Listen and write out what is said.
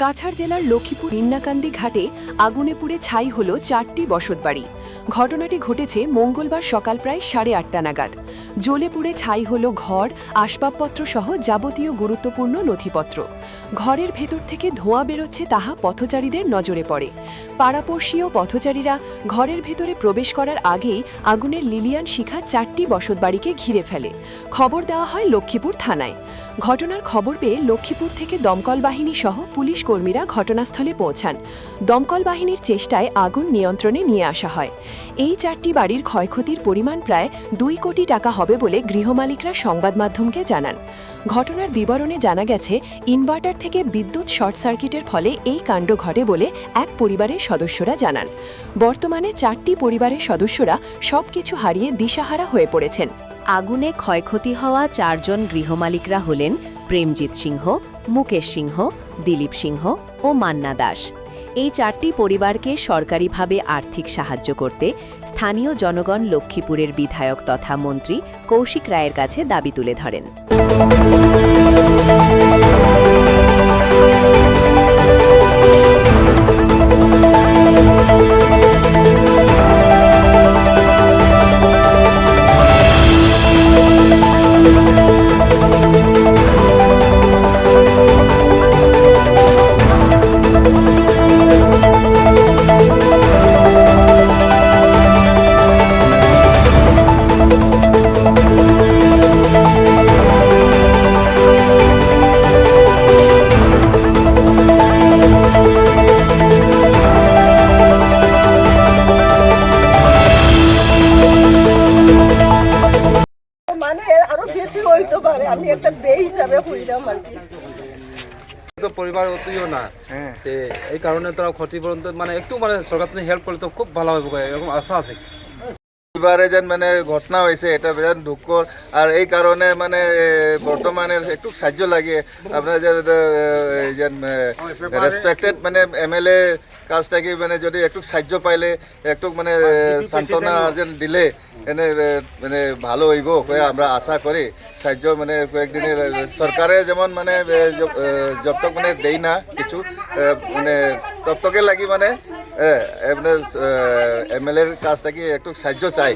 কাছাড় জেলার লক্ষ্মীপুর ইন্নাকান্দি ঘাটে আগুনে পুড়ে ছাই হল 4টি বসতবাড়ি। ঘটনাটি ঘটেছে মঙ্গলবার সকাল প্রায় 8:30 নাগাদ। জ্বলে পুড়ে ছাই হল ঘর, আসবাবপত্র সহ যাবতীয় গুরুত্বপূর্ণ নথিপত্র। ঘরের ভেতর থেকে ধোঁয়া বেরোচ্ছে, তাহা পথচারীদের নজরে পড়ে। পাড়াপড়শি ও পথচারীরা ঘরের ভেতরে প্রবেশ করার আগেই আগুনের লিলিয়ান শিখা 4টি বসতবাড়িকে ঘিরে ফেলে। খবর দেওয়া হয় লক্ষ্মীপুর থানায়। ঘটনার খবর পেয়ে লক্ষ্মীপুর থেকে দমকল বাহিনী সহ পুলিশ কর্মীরা ঘটনাস্থলে পৌঁছান। দমকল বাহিনীর চেষ্টায় আগুন নিয়ন্ত্রণে নিয়ে আসা হয়। এই 4টি বাড়ির ক্ষয়ক্ষতির পরিমাণ প্রায় 2 কোটি টাকা হবে বলে গৃহমালিকরা সংবাদ মাধ্যমকে জানান। ঘটনার বিবরণে জানা গেছে, ইনভার্টার থেকে বিদ্যুৎ শর্ট সার্কিটের ফলে এই কাণ্ড ঘটে বলে এক পরিবারের সদস্যরা জানান। বর্তমানে 4টি পরিবারের সদস্যরা সবকিছু হারিয়ে দিশাহারা হয়ে পড়েছেন। আগুনে ক্ষয়ক্ষতি হওয়া 4 জন গৃহমালিকরা হলেন প্রেমজিৎ সিংহ, মুকেশ সিংহ, দিলীপ সিংহ ও মান্না দাস। এই 4টি পরিবারকে সরকারিভাবে আর্থিক সাহায্য করতে স্থানীয় জনগণ লক্ষ্মীপুরের বিধায়ক তথা মন্ত্রী কৌশিক রায়ের কাছে দাবি তুলে ধরেন। আরো বেশি হইতে পারে, আমি একটা বে হিসাবে হইলাম আর কি। তো পরিবার অতইও না, এই কারণে তারা ক্ষতিপূরণ মানে একটু মানে সরকার থেকে হেল্প করলে তো খুব ভালো হবে, এরকম আশা আছে। এবারে যেন মানে ঘটনা হয়েছে এটা যেন দুঃখর, আর এই কারণে মানে বর্তমানে একটু সাহায্য লাগে আপনার যে রেসপেক্টেড মানে এমএলএ কাজটাকে মানে যদি একটু সাহায্য পাইলে একটু মানে সান্ত্বনা যেন দিলে এনে মানে ভালো হইব আমরা আশা করি। সাহায্য মানে কয়েকদিনের সরকারে যেমন মানে যতক মানে দেই না কিছু মানে ততকে লাগি মানে এমএলএর কাছ থেকে একটু সাহায্য চাই।